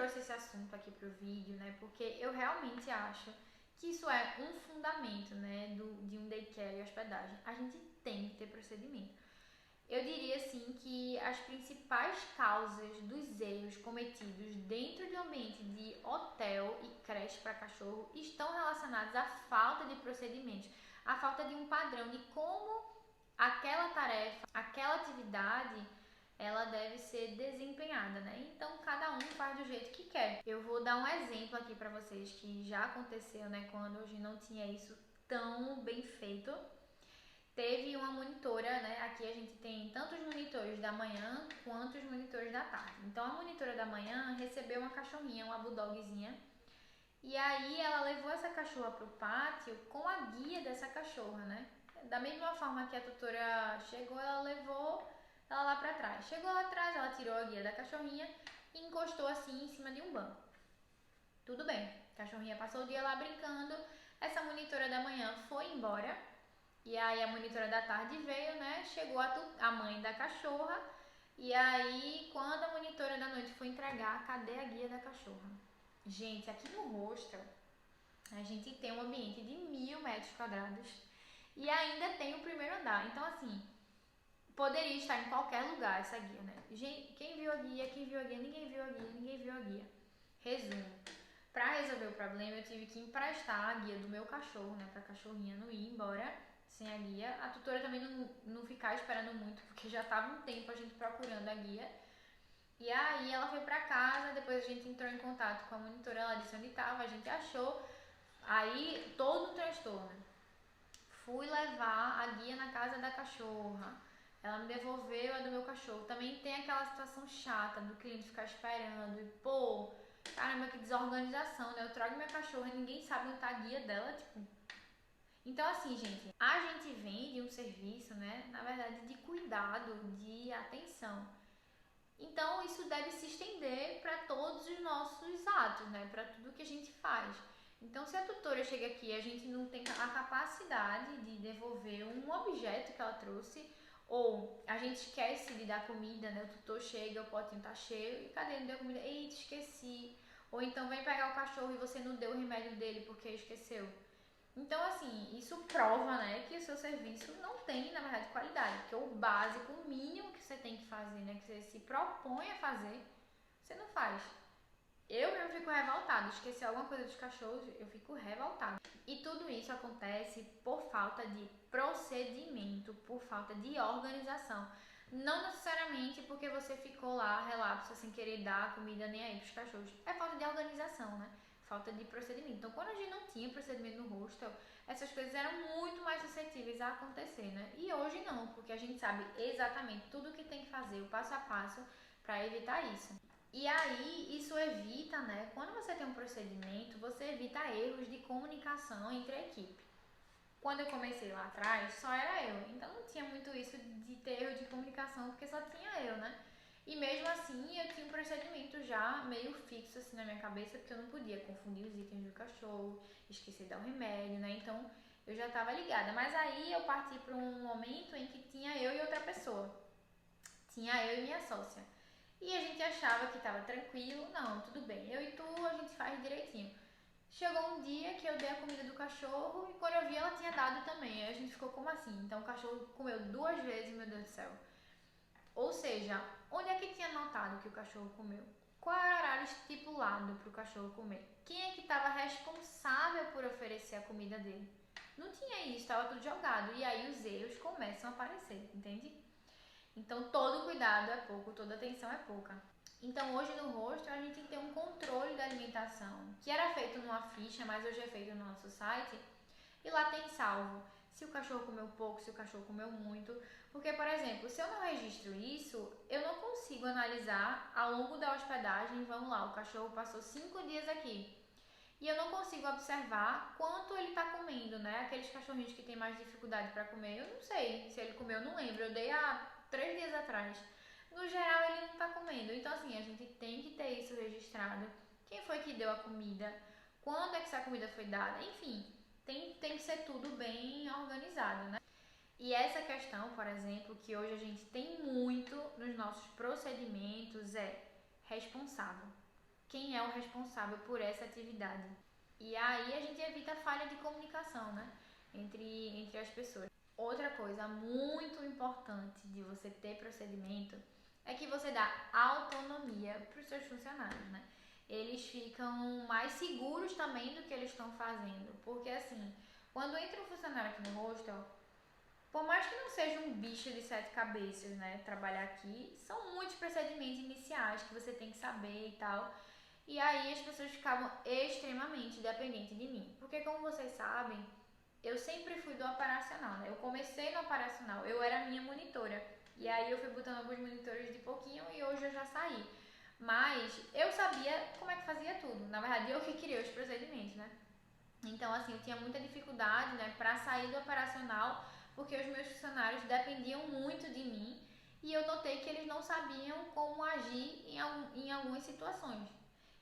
trouxe esse assunto aqui pro vídeo, né? Porque eu realmente acho que isso é um fundamento, né, de um daycare e hospedagem. A gente tem que ter procedimento. Eu diria assim que as principais causas dos erros cometidos dentro de um ambiente de hotel e creche para cachorro estão relacionados à falta de procedimentos, à falta de um padrão de como aquela tarefa, aquela atividade, ela deve ser desempenhada, né? Então cada um faz do jeito que quer. Eu vou dar um exemplo aqui para vocês que já aconteceu, né, quando hoje não tinha isso tão bem feito. Teve uma monitora, né? Aqui a gente tem tanto os monitores da manhã quanto os monitores da tarde. Então a monitora da manhã recebeu uma cachorrinha, uma bulldogzinha, e aí ela levou essa cachorra pro pátio com a guia dessa cachorra, né? Da mesma forma que a tutora chegou, ela levou ela lá pra trás. Chegou lá atrás, ela tirou a guia da cachorrinha e encostou assim em cima de um banco. Tudo bem, a cachorrinha passou o dia lá brincando, essa monitora da manhã foi embora. E aí a monitora da tarde veio, né? Chegou a mãe da cachorra. E aí, quando a monitora da noite foi entregar, cadê a guia da cachorra? Gente, aqui no hostel, a gente tem um ambiente de 1.000 metros quadrados e ainda tem o primeiro andar. Então, assim, poderia estar em qualquer lugar essa guia, né? Gente, quem viu a guia? Ninguém viu a guia, ninguém viu a guia. Resumo. Pra resolver o problema, eu tive que emprestar a guia do meu cachorro, né? Pra cachorrinha não ir embora sem a guia. A tutora também não ficar esperando muito, porque já tava um tempo a gente procurando a guia. E aí ela foi pra casa, depois a gente entrou em contato com a monitora, ela disse onde tava, a gente achou. Aí todo um transtorno. Fui levar a guia na casa da cachorra. Ela me devolveu a do meu cachorro. Também tem aquela situação chata do cliente ficar esperando. E, pô, caramba, que desorganização, né? Eu trago minha cachorra e ninguém sabe onde tá a guia dela, tipo. Então, assim, gente, a gente vende um serviço, né? Na verdade, de cuidado, de atenção. Então, isso deve se estender para todos os nossos atos, né? Para tudo que a gente faz. Então, se a tutora chega aqui e a gente não tem a capacidade de devolver um objeto que ela trouxe, ou a gente esquece de dar comida, né? O tutor chega, o potinho tá cheio, e cadê? Não deu comida? Eita, esqueci. Ou então vem pegar o cachorro e você não deu o remédio dele porque esqueceu. Então, assim, isso prova, né, que o seu serviço não tem, na verdade, qualidade. Porque o básico, o mínimo que você tem que fazer, né, que você se propõe a fazer, você não faz. Eu mesmo fico revoltada. Esqueci alguma coisa dos cachorros, eu fico revoltada. E tudo isso acontece por falta de procedimento, por falta de organização. Não necessariamente porque você ficou lá, relapso, sem querer dar comida nem aí pros cachorros. É falta de organização, né? Falta de procedimento. Então, quando a gente não tinha procedimento no hostel, essas coisas eram muito mais suscetíveis a acontecer, né? E hoje não, porque a gente sabe exatamente tudo o que tem que fazer, o passo a passo, para evitar isso. E aí, isso evita, né? Quando você tem um procedimento, você evita erros de comunicação entre a equipe. Quando eu comecei lá atrás, só era eu. Então não tinha muito isso de ter erro de comunicação, porque só tinha eu, né? E mesmo assim, eu tinha um procedimento já meio fixo assim na minha cabeça, porque eu não podia confundir os itens do cachorro, esquecer de dar o remédio, né? Então eu já estava ligada. Mas aí eu parti para um momento em que tinha eu e outra pessoa. Tinha eu e minha sócia. E a gente achava que estava tranquilo. Não, tudo bem. Eu e tu, a gente faz direitinho. Chegou um dia que eu dei a comida do cachorro e quando eu vi ela tinha dado também. Aí a gente ficou como assim? Então o cachorro comeu 2 vezes, meu Deus do céu. Ou seja, onde é que tinha notado que o cachorro comeu? Qual era o horário estipulado para o cachorro comer? Quem é que estava responsável por oferecer a comida dele? Não tinha isso, estava tudo jogado. E aí os erros começam a aparecer, entende? Então todo cuidado é pouco, toda atenção é pouca. Então hoje no hostel a gente tem um controle da alimentação, que era feito numa ficha, mas hoje é feito no nosso site. E lá tem salvo se o cachorro comeu pouco, se o cachorro comeu muito. Porque, por exemplo, se eu não registro isso, eu não consigo analisar ao longo da hospedagem. Vamos lá, o cachorro passou 5 dias aqui. E eu não consigo observar quanto ele está comendo, né? Aqueles cachorrinhos que tem mais dificuldade para comer, eu não sei se ele comeu, eu não lembro. Eu dei há 3 dias atrás. No geral, ele não está comendo. Então, assim, a gente tem que ter isso registrado. Quem foi que deu a comida? Quando é que essa comida foi dada? Enfim, tem que ser tudo bem organizado, né? E essa questão, por exemplo, que hoje a gente tem muito nos nossos procedimentos é responsável. quem é o responsável por essa atividade. E aí a gente evita a falha de comunicação, né? Entre as pessoas. Outra coisa muito importante de você ter procedimento é que você dá autonomia para os seus funcionários, né? Eles ficam mais seguros também do que eles estão fazendo. Porque assim, quando entra um funcionário aqui no hostel, por mais que não seja um bicho de 7 cabeças, né? Trabalhar aqui, são muitos procedimentos iniciais que você tem que saber e tal. E aí as pessoas ficavam extremamente dependentes de mim. Porque como vocês sabem, eu sempre fui do operacional, né? Eu comecei no operacional, eu era minha monitora. E aí eu fui botando alguns monitores de pouquinho e hoje eu já saí. Mas eu sabia como é que fazia tudo. Na verdade, eu que criei os procedimentos, né? Então, assim, eu tinha muita dificuldade, né, para sair do operacional, porque os meus funcionários dependiam muito de mim e eu notei que eles não sabiam como agir em algumas situações.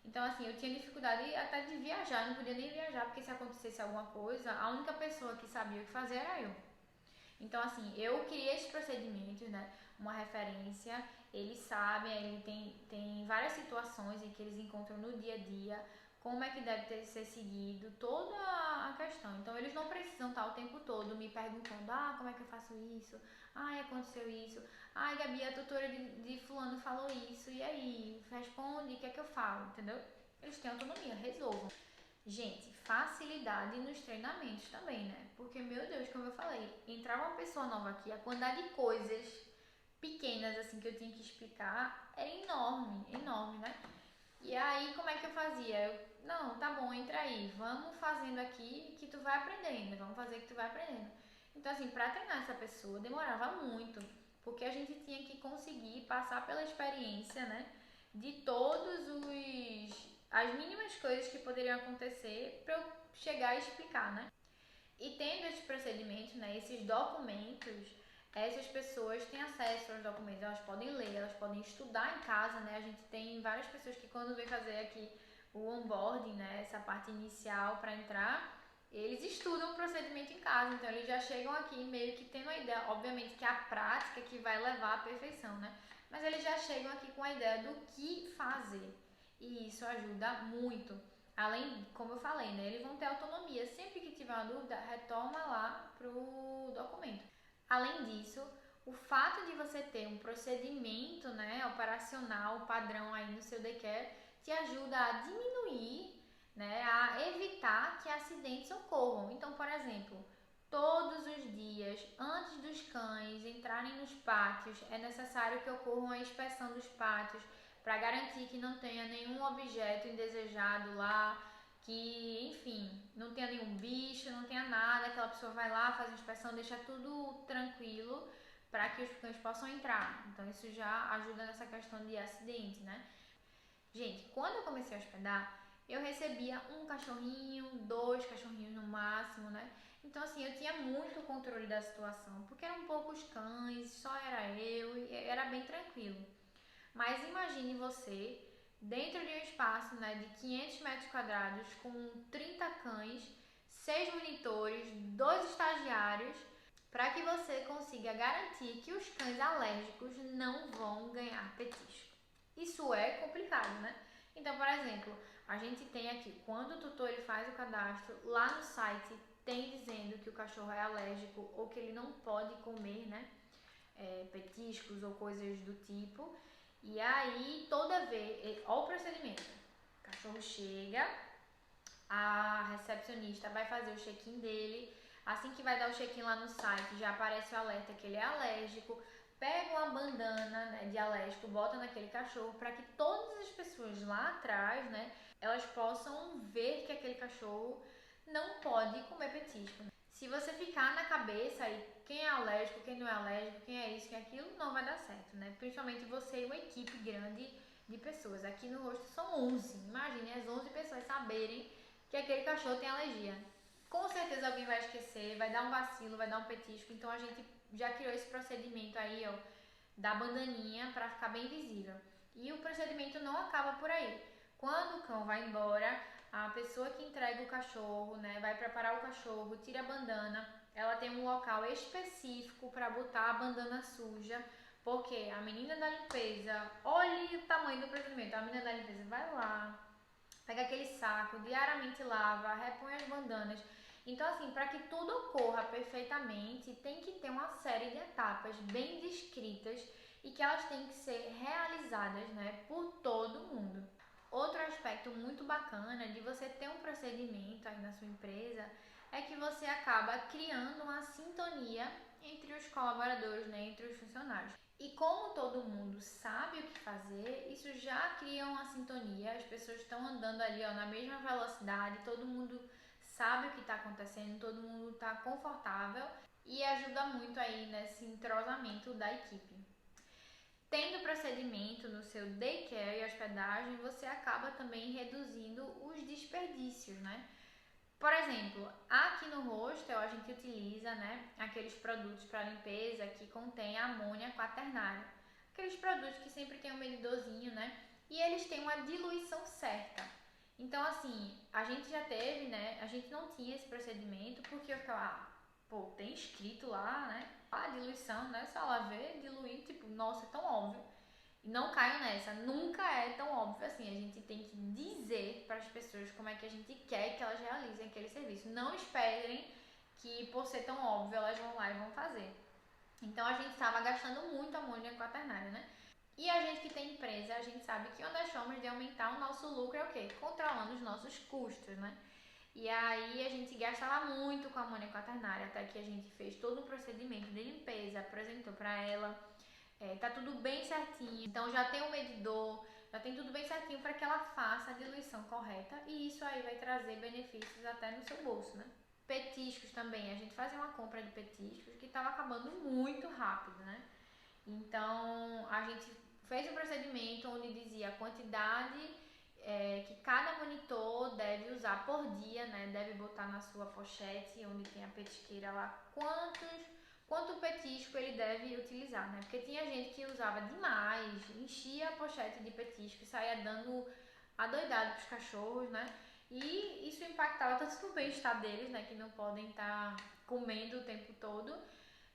Então, assim, eu tinha dificuldade até de viajar, eu não podia nem viajar, porque se acontecesse alguma coisa, a única pessoa que sabia o que fazer era eu. Então, assim, eu criei esses procedimentos, né? Uma referência, eles sabem, ele tem várias situações em que eles encontram no dia a dia, como é que deve ser seguido, toda a questão. Então, eles não precisam estar o tempo todo me perguntando, como é que eu faço isso? Aconteceu isso. Gabi, a tutora de fulano falou isso, e aí? Responde, o que é que eu falo, entendeu? Eles têm autonomia, resolvam. Gente, facilidade nos treinamentos também, né? Porque, meu Deus, como eu falei, entrava uma pessoa nova aqui, a quantidade de coisas pequenas assim que eu tinha que explicar era enorme, enorme, né? E aí, como é que eu fazia? Não, tá bom, entra aí, vamos fazendo aqui que tu vai aprendendo, vamos fazer que tu vai aprendendo. Então, assim, pra treinar essa pessoa demorava muito, porque a gente tinha que conseguir passar pela experiência, né? De todos as mínimas coisas que poderiam acontecer para eu chegar e explicar, né? E tendo esses procedimentos, né, esses documentos, essas pessoas têm acesso aos documentos, elas podem ler, elas podem estudar em casa, né? A gente tem várias pessoas que quando vem fazer aqui o onboarding, né, essa parte inicial para entrar, eles estudam o procedimento em casa, então eles já chegam aqui meio que tendo a ideia, obviamente que é a prática que vai levar à perfeição, né? Mas eles já chegam aqui com a ideia do que fazer. E isso ajuda muito. Além, como eu falei, né, eles vão ter autonomia. Sempre que tiver uma dúvida, retoma lá pro documento. Além disso, o fato de você ter um procedimento, né, operacional, padrão aí no seu daycare, te ajuda a diminuir, né, a evitar que acidentes ocorram. Então, por exemplo, todos os dias, antes dos cães entrarem nos pátios, é necessário que ocorra uma inspeção dos pátios para garantir que não tenha nenhum objeto indesejado lá, que, enfim, não tenha nenhum bicho, não tenha nada, aquela pessoa vai lá, faz a inspeção, deixa tudo tranquilo para que os cães possam entrar. Então isso já ajuda nessa questão de acidente, né? Gente, quando eu comecei a hospedar, eu recebia um cachorrinho, 2 cachorrinhos no máximo, né? Então, assim, eu tinha muito controle da situação, porque eram poucos cães, só era eu, e era bem tranquilo. Mas imagine você dentro de um espaço, né, de 500 metros quadrados, com 30 cães, 6 monitores, 2 estagiários, para que você consiga garantir que os cães alérgicos não vão ganhar petisco. Isso é complicado, né? Então, por exemplo, a gente tem aqui, quando o tutor ele faz o cadastro, lá no site tem dizendo que o cachorro é alérgico ou que ele não pode comer, né, petiscos ou coisas do tipo. E aí, toda vez, olha o procedimento. O cachorro chega, a recepcionista vai fazer o check-in dele. Assim que vai dar o check-in lá no site, já aparece o alerta que ele é alérgico. Pega uma bandana, né, de alérgico, bota naquele cachorro para que todas as pessoas lá atrás, né, elas possam ver que aquele cachorro não pode comer petisco. Se você ficar na cabeça aí quem é alérgico, quem não é alérgico, quem é isso, quem é aquilo, não vai dar certo, né? Principalmente você e uma equipe grande de pessoas. Aqui no rosto são 11. Imagine as 11 pessoas saberem que aquele cachorro tem alergia. Com certeza alguém vai esquecer, vai dar um vacilo, vai dar um petisco. Então a gente já criou esse procedimento aí, ó, da bandaninha para ficar bem visível. E o procedimento não acaba por aí. Quando o cão vai embora, a pessoa que entrega o cachorro, né, vai preparar o cachorro, tira a bandana, ela tem um local específico para botar a bandana suja, porque a menina da limpeza, olhe o tamanho do procedimento, a menina da limpeza vai lá, pega aquele saco, diariamente lava, repõe as bandanas. Então, assim, para que tudo ocorra perfeitamente, tem que ter uma série de etapas bem descritas e que elas têm que ser realizadas, né, por todo mundo. Outro aspecto muito bacana de você ter um procedimento aí na sua empresa é que você acaba criando uma sintonia entre os colaboradores, né, entre os funcionários. E como todo mundo sabe o que fazer, isso já cria uma sintonia, as pessoas estão andando ali ó, na mesma velocidade, todo mundo sabe o que está acontecendo, todo mundo está confortável e ajuda muito aí nesse entrosamento da equipe. Tendo procedimento no seu daycare e hospedagem, você acaba também reduzindo os desperdícios, né? Por exemplo, aqui no hostel a gente utiliza, né, aqueles produtos para limpeza que contém amônia quaternária. Aqueles produtos que sempre tem um medidorzinho, né? E eles têm uma diluição certa. Então, assim, a gente já teve, né? A gente não tinha esse procedimento porque eu ficava, pô, tem escrito lá, né? A diluição, né? Só lá ver, diluir, tipo, nossa, é tão óbvio. E não caio nessa, nunca é tão óbvio assim. A gente tem que dizer para as pessoas como é que a gente quer que elas realizem aquele serviço. Não esperem que, por ser tão óbvio, elas vão lá e vão fazer. Então a gente estava gastando muito amônia quaternária, né? E a gente que tem empresa, a gente sabe que uma das formas de aumentar o nosso lucro é o quê? Controlando os nossos custos, né? E aí a gente gastava muito com a amônia quaternária, até que a gente fez todo o procedimento de limpeza, apresentou para ela, tá tudo bem certinho. Então já tem o medidor, já tem tudo bem certinho para que ela faça a diluição correta e isso aí vai trazer benefícios até no seu bolso, né? Petiscos também, a gente fazia uma compra de petiscos que estava acabando muito rápido, né? Então a gente fez um procedimento onde dizia a quantidade que cada monitor deve usar por dia, né? Deve botar na sua pochete onde tem a petisqueira lá quanto petisco ele deve utilizar, né? Porque tinha gente que usava demais, enchia a pochete de petisco e saía dando adoidado pros cachorros, né? E isso impactava tanto no bem-estar deles, né? Que não podem estar comendo o tempo todo,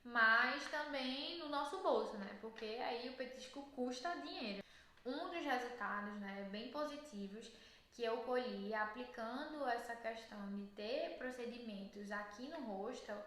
mas também no nosso bolso, né? Porque aí o petisco custa dinheiro. Um dos resultados, né, bem positivos que eu colhi aplicando essa questão de ter procedimentos aqui no hostel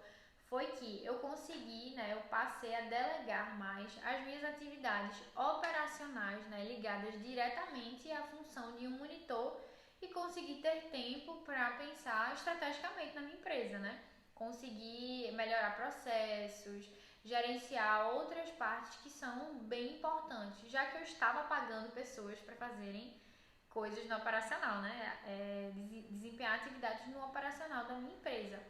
foi que eu consegui, né, eu passei a delegar mais as minhas atividades operacionais, né, ligadas diretamente à função de um monitor e consegui ter tempo para pensar estrategicamente na minha empresa, né? Conseguir melhorar processos, gerenciar outras partes que são bem importantes, já que eu estava pagando pessoas para fazerem coisas no operacional, né? Desempenhar atividades no operacional da minha empresa.